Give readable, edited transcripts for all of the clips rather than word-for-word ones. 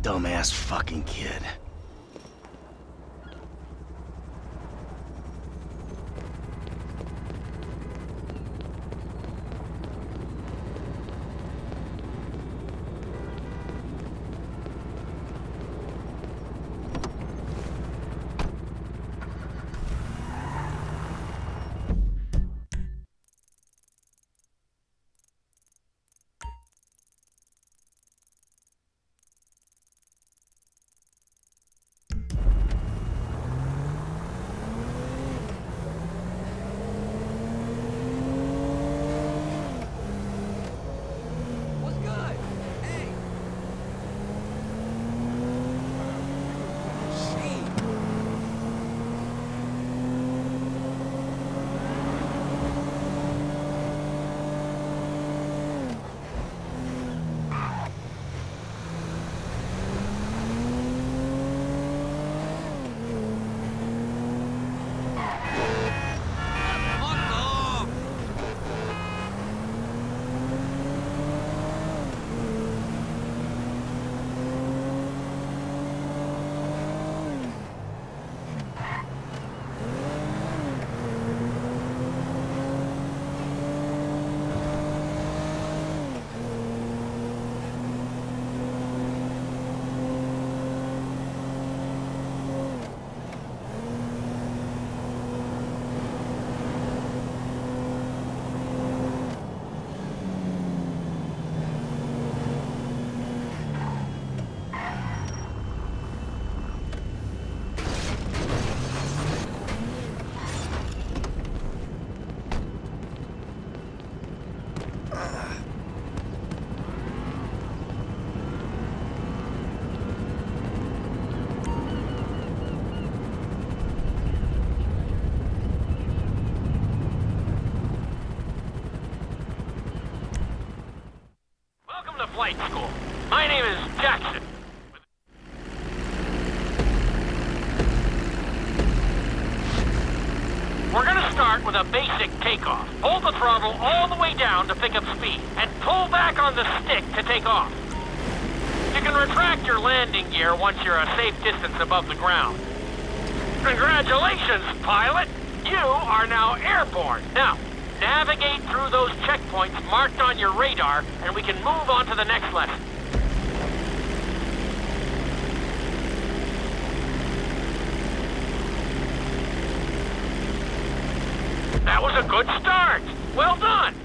Dumbass fucking kid. Flight School. My name is Jackson. We're gonna start with a basic takeoff. Hold the throttle all the way down to pick up speed, and pull back on the stick to take off. You can retract your landing gear once you're a safe distance above the ground. Congratulations, pilot! You are now airborne. Now, navigate through those checkpoints marked on your radar, and we can move on to the next lesson. That was a good start. Well done.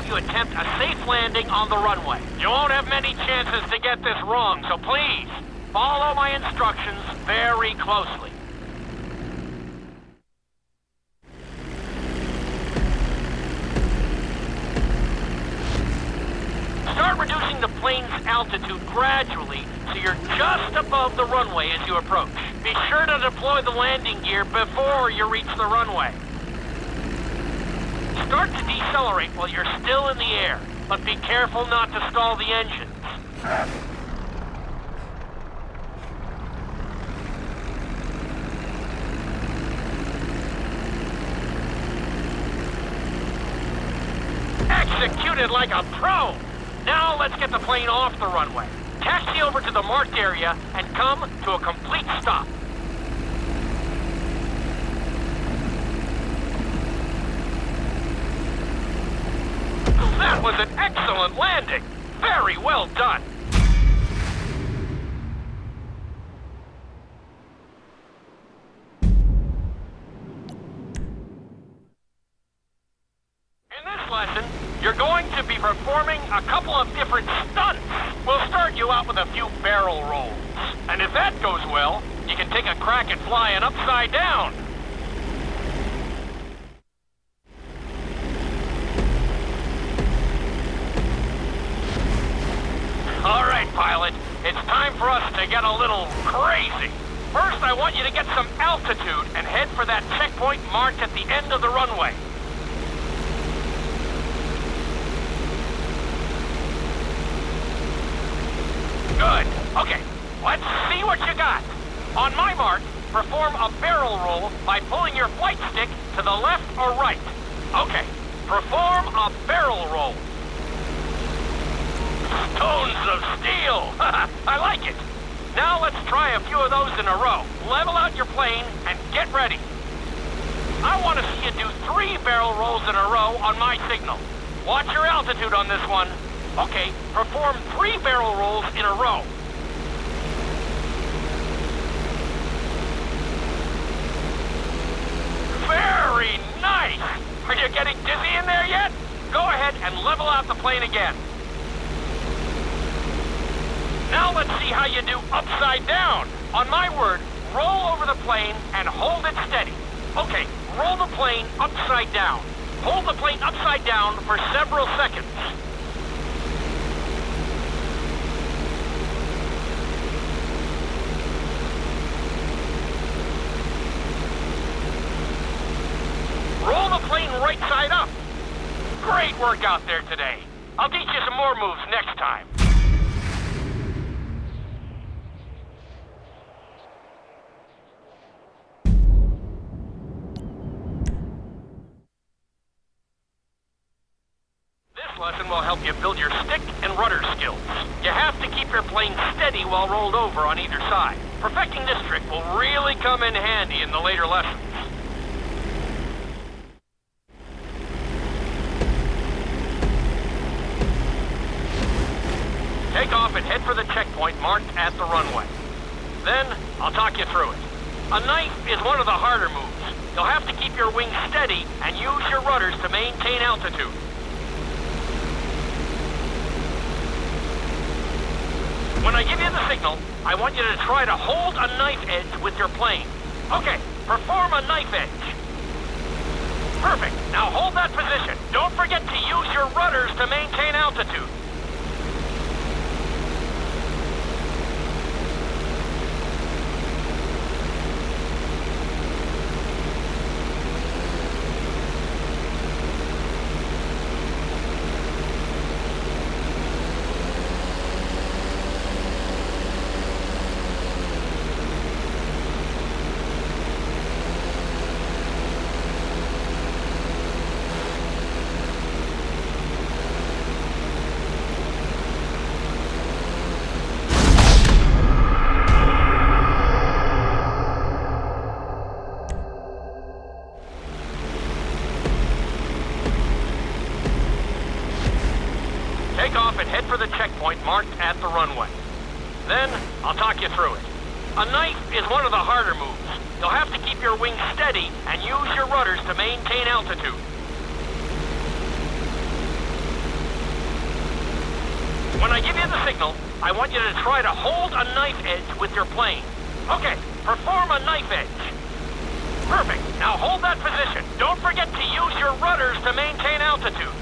You attempt a safe landing on the runway. You won't have many chances to get this wrong, so please, follow my instructions very closely. Start reducing the plane's altitude gradually so you're just above the runway as you approach. Be sure to deploy the landing gear before you reach the runway. Start to decelerate while you're still in the air, but be careful not to stall the engines. Executed like a pro! Now let's get the plane off the runway. Taxi over to the marked area and come to a complete stop. That was an excellent landing. Very well done. In this lesson, you're going to be performing a couple of different stunts. We'll start you out with a few barrel rolls. And if that goes well, you can take a crack at flying upside down. All right, pilot. It's time for us to get a little crazy. First, I want you to get some altitude and head for that checkpoint marked at the end of the runway. Good. Okay, let's see what you got. On my mark, perform a barrel roll by pulling your flight stick to the left or right. Okay, perform a barrel roll. Stones of steel! I like it! Now let's try a few of those in a row. Level out your plane and get ready. I want to see you do 3 barrel rolls in a row on my signal. Watch your altitude on this one. Okay, perform 3 barrel rolls in a row. Very nice! Are you getting dizzy in there yet? Go ahead and level out the plane again. Now let's see how you do upside down. On my word, roll over the plane and hold it steady. Okay, roll the plane upside down. Hold the plane upside down for several seconds. Roll the plane right side up. Great work out there today. I'll teach you some more moves next time. This lesson will help you build your stick and rudder skills. You have to keep your plane steady while rolled over on either side. Perfecting this trick will really come in handy in the later lessons. Take off and head for the checkpoint marked at the runway. Then, I'll talk you through it. A knife is one of the harder moves. You'll have to keep your wings steady and use your rudders to maintain altitude. When I give you the signal, I want you to try to hold a knife edge with your plane. Okay, perform a knife edge. Perfect. Now hold that position. Don't forget to use your rudders to maintain altitude. Take off and head for the checkpoint marked at the runway. Then, I'll talk you through it. A knife is one of the harder moves. You'll have to keep your wings steady and use your rudders to maintain altitude. When I give you the signal, I want you to try to hold a knife edge with your plane. Okay, perform a knife edge. Perfect. Now hold that position. Don't forget to use your rudders to maintain altitude.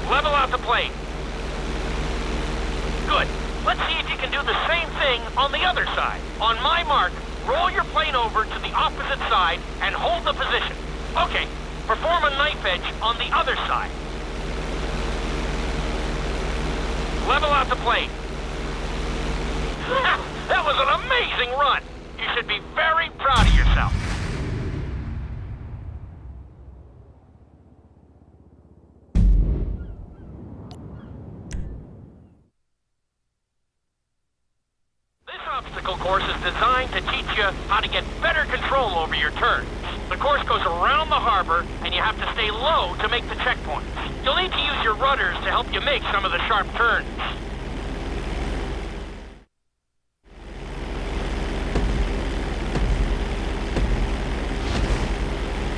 Level out the plane. Good. Let's see if you can do the same thing on the other side. On my mark, roll your plane over to the opposite side and hold the position. Okay, perform a knife edge on the other side. Level out the plane. That was an amazing run. You should be very proud of yourself. Obstacle course is designed to teach you how to get better control over your turns. The course goes around the harbor, and you have to stay low to make the checkpoints. You'll need to use your rudders to help you make some of the sharp turns.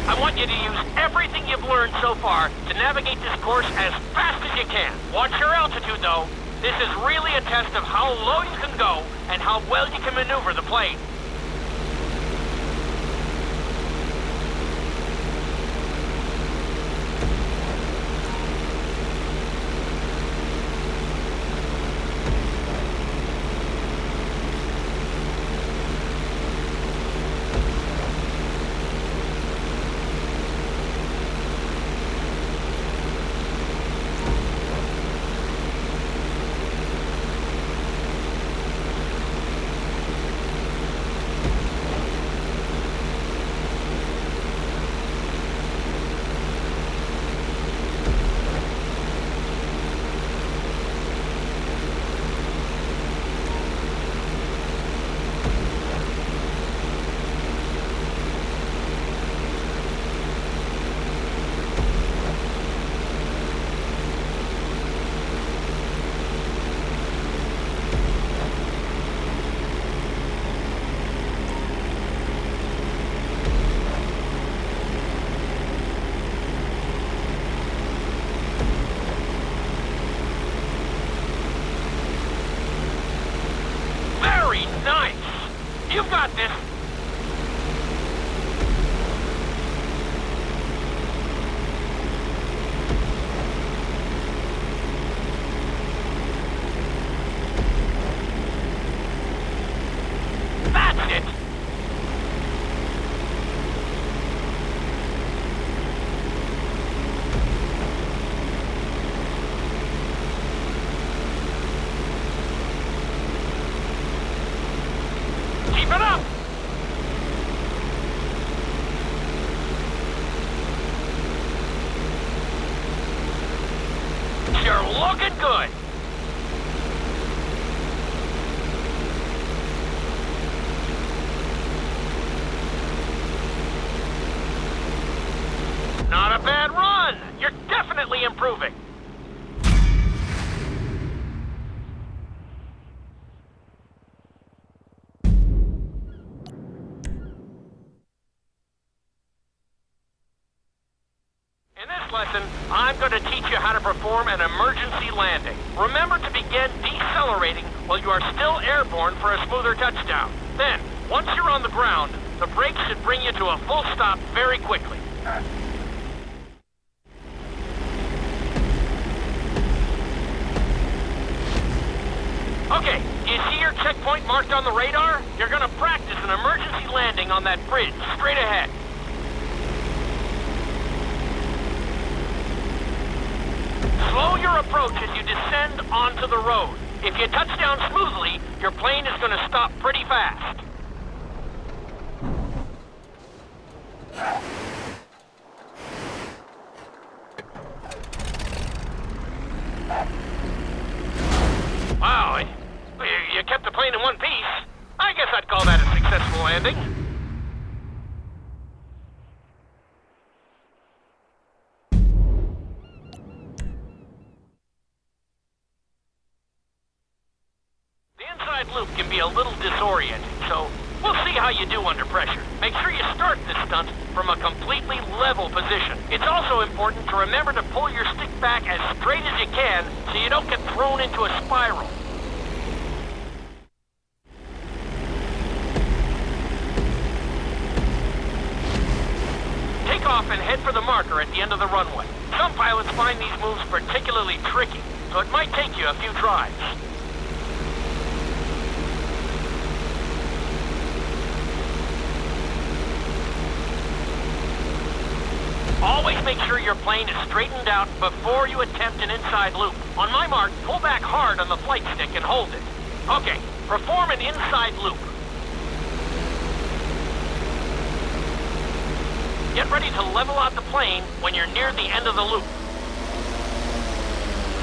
I want you to use everything you've learned so far to navigate this course as fast as you can. Watch your altitude, though. This is really a test of how low you can go and how well you can maneuver the plane. Nice. You've got this. That's it. Keep it up! You're looking good! Not a bad run! You're definitely improving! In this lesson, I'm going to teach you how to perform an emergency landing. Remember to begin decelerating while you are still airborne for a smoother touchdown. Then, once you're on the ground, the brakes should bring you to a full stop very quickly. Okay, do you see your checkpoint marked on the radar? You're going to practice an emergency landing on that bridge, straight ahead. Slow your approach as you descend onto the road. If you touch down smoothly, your plane is going to stop pretty fast. Wow, you kept the plane in one piece. I guess I'd call that a successful landing. Loop can be a little disorienting, so we'll see how you do under pressure. Make sure you start this stunt from a completely level position. It's also important to remember to pull your stick back as straight as you can so you don't get thrown into a spiral. Take off and head for the marker at the end of the runway. Some pilots find these moves particularly tricky, so it might take you a few tries. Always make sure your plane is straightened out before you attempt an inside loop. On my mark, pull back hard on the flight stick and hold it. Okay, perform an inside loop. Get ready to level out the plane when you're near the end of the loop.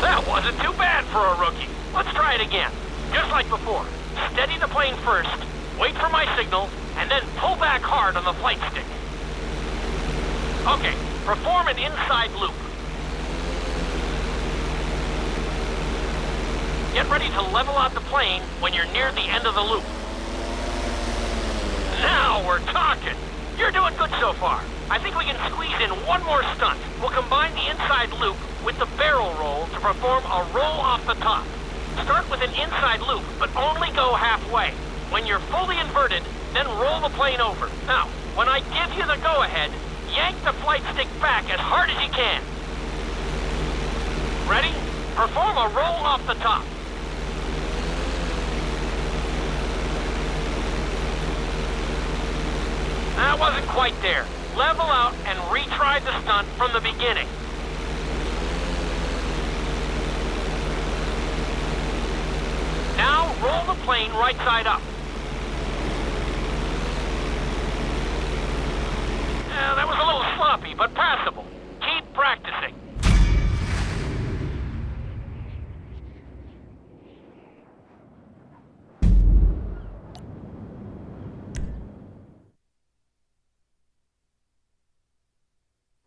That wasn't too bad for a rookie. Let's try it again. Just like before. Steady the plane first, wait for my signal, and then pull back hard on the flight stick. Okay, perform an inside loop. Get ready to level out the plane when you're near the end of the loop. Now we're talking. You're doing good so far. I think we can squeeze in one more stunt. We'll combine the inside loop with the barrel roll to perform a roll off the top. Start with an inside loop, but only go halfway. When you're fully inverted, then roll the plane over. Now, when I give you the go-ahead, yank the flight stick back as hard as you can. Ready? Perform a roll off the top. That wasn't quite there. Level out and retry the stunt from the beginning. Now roll the plane right side up. That was a little sloppy, but passable. Keep practicing.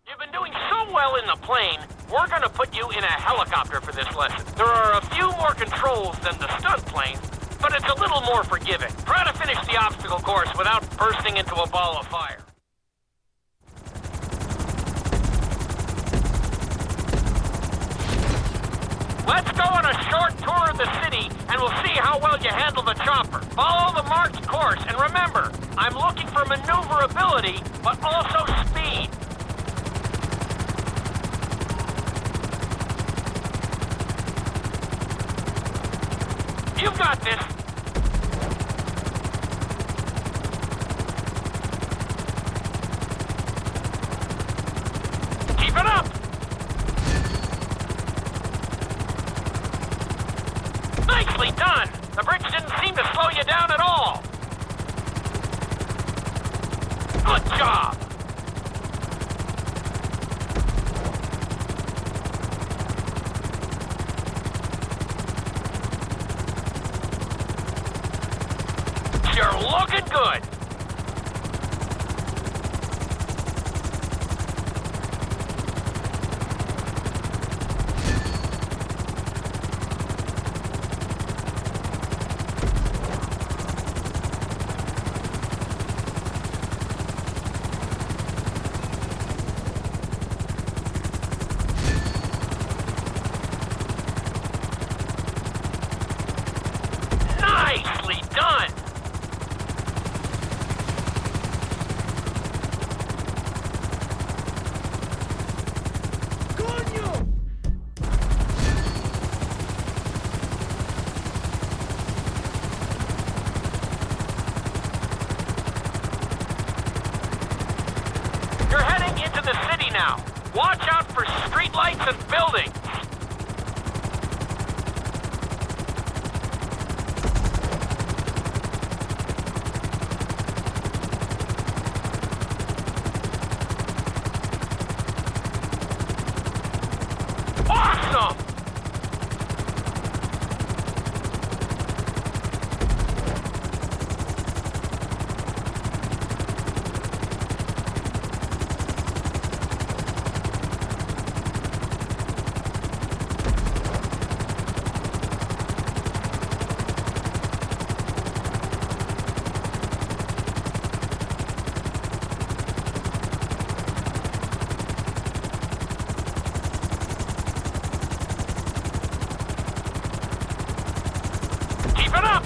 You've been doing so well in the plane, we're going to put you in a helicopter for this lesson. There are a few more controls than the stunt plane, but it's a little more forgiving. Try to finish the obstacle course without bursting into a ball of fire. Let's go on a short tour of the city, and we'll see how well you handle the chopper. Follow the marked course, and remember, I'm looking for maneuverability, but also speed. You've got this. Keep it up! Nicely done! The bridge didn't seem to slow you down at all. Good job! You're looking good! Nicely done! You're heading into the city now. Watch out for streetlights and buildings. Awesome! Keep it up!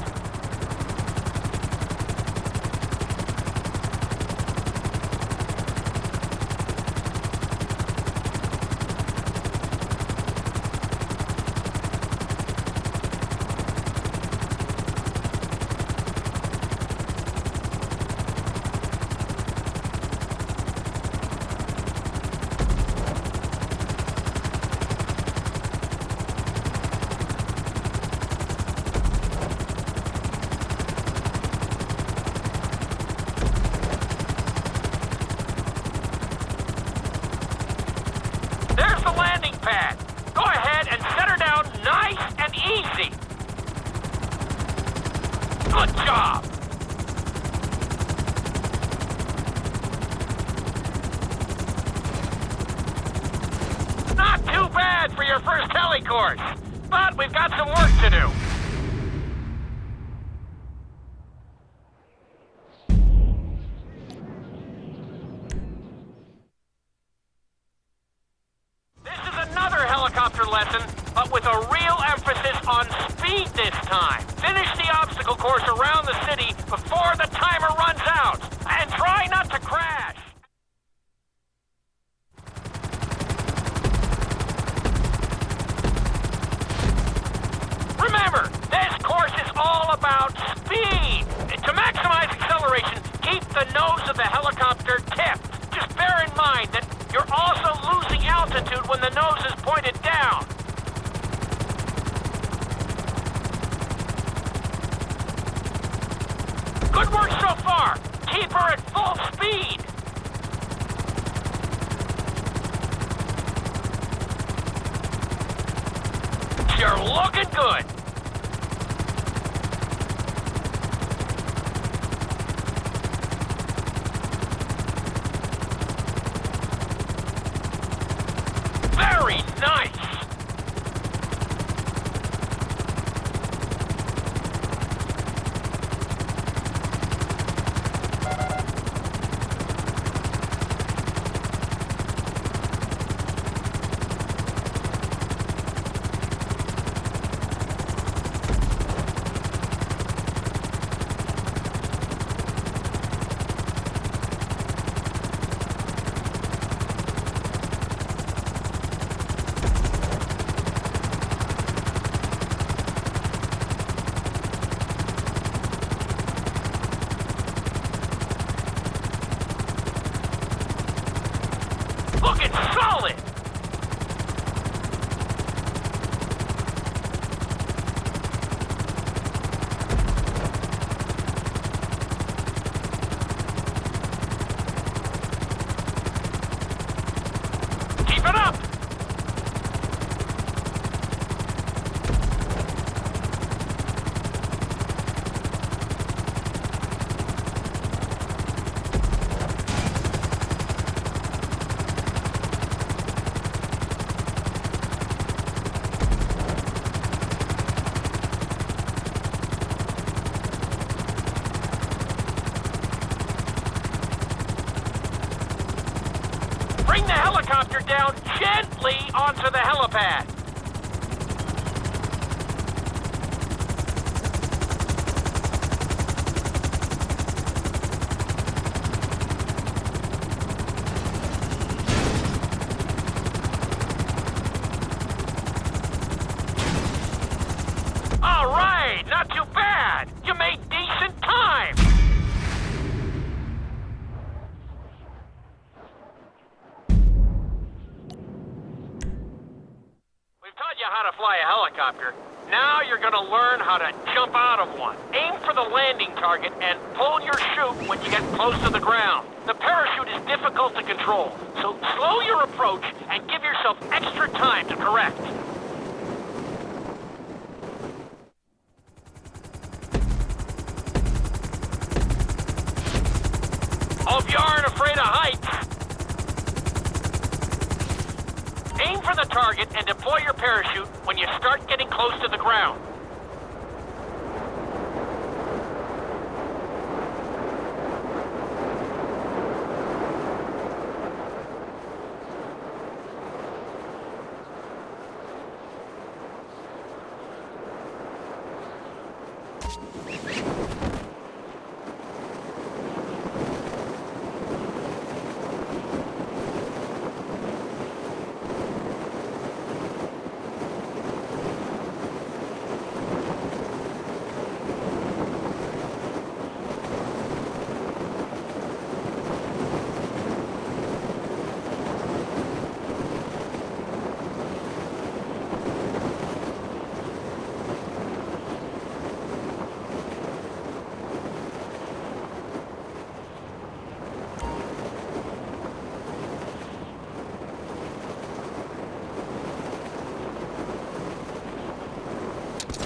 There's the landing pad. Go ahead and set her down nice and easy. Good job. Not too bad for your first heli course, but we've got some work to do. Helicopter lesson, but with a real emphasis on speed this time. Finish the obstacle course around the city before the timer runs out, and try not to crash. Remember, this course is all about speed. To maximize acceleration, keep the nose of the helicopter tipped. Just bear in mind that you're also losing altitude when the nose is pointed down. Good work so far. Keep her at full speed. You're looking good. Very nice! fucking solid! Keep it up! Bring the helicopter down gently onto the helipad. All right, not too bad. You made decent time. We've taught you how to fly a helicopter. Now you're gonna learn how to jump out of one. Aim for the landing target and pull your chute when you get close to the ground. The parachute is difficult to control, so slow your approach and give yourself extra time to correct. Hope you aren't afraid of heights. Aim for the target and deploy your parachute when you start getting close to the ground.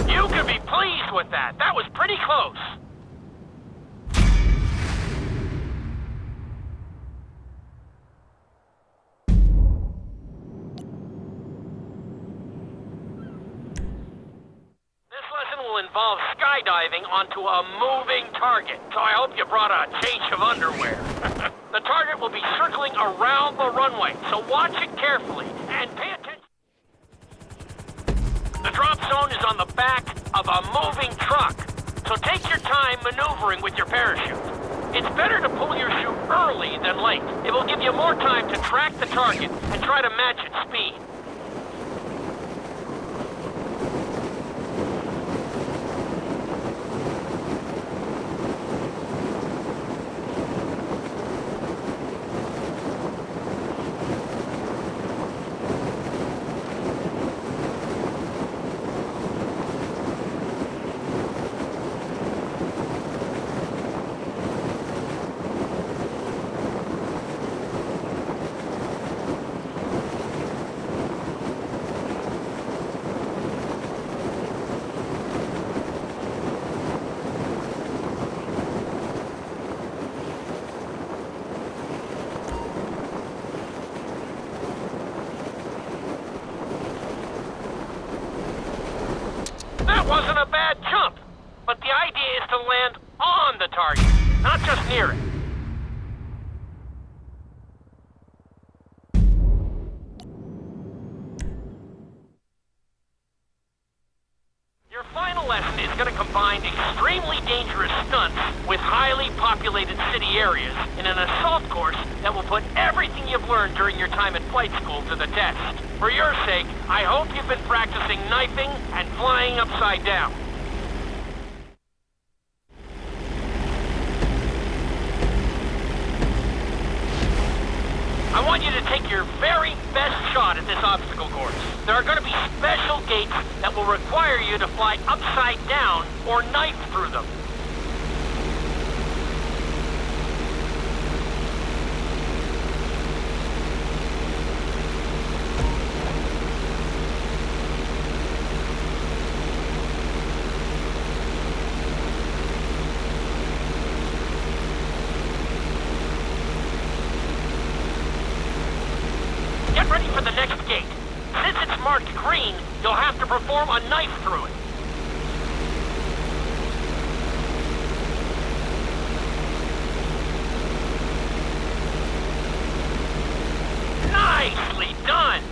You can be pleased with that. That was pretty close. This lesson will involve skydiving onto a moving target, so I hope you brought a change of underwear. The target will be circling around the runway, so watch it carefully and pay attention. The drop zone is on the back of a moving truck, so take your time maneuvering with your parachute. It's better to pull your chute early than late. It will give you more time to track the target and try to match its speed. That wasn't a bad jump, but the idea is to land on the target, not just near it. Your final lesson is going to combine extremely dangerous stunts with highly populated city areas in an assault course that will put everything you've learned during your time at flight school to the test. For your sake, I hope you've been practicing knifing and flying upside down. I want you to take your your very best shot at this obstacle course. There are going to be special gates that will require you to fly upside down or knife through them. Get ready for the next gate. Since it's marked green, you'll have to perform a knife through it. Nicely done!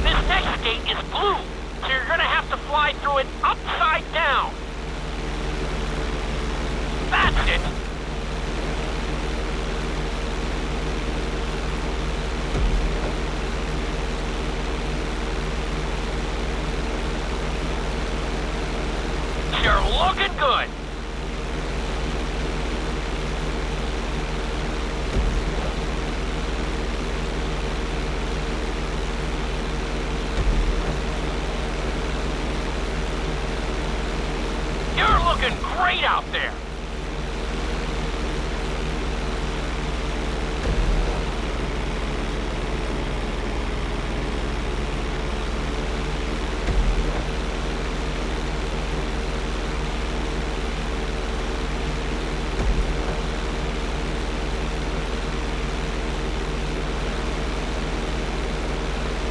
This next gate is blue, so you're gonna have to fly through it upside down. That's it! You're looking good! You're looking great out there!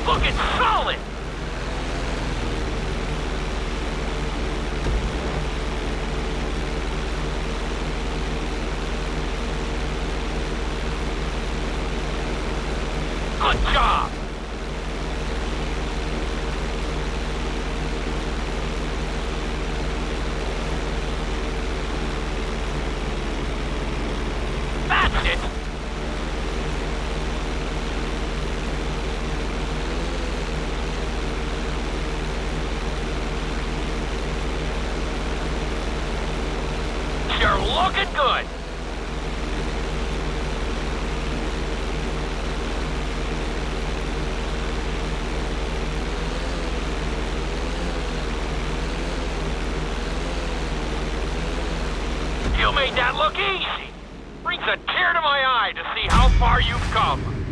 Looking solid! Good job! That's it! You're looking good! You made that look easy! Brings a tear to my eye to see how far you've come.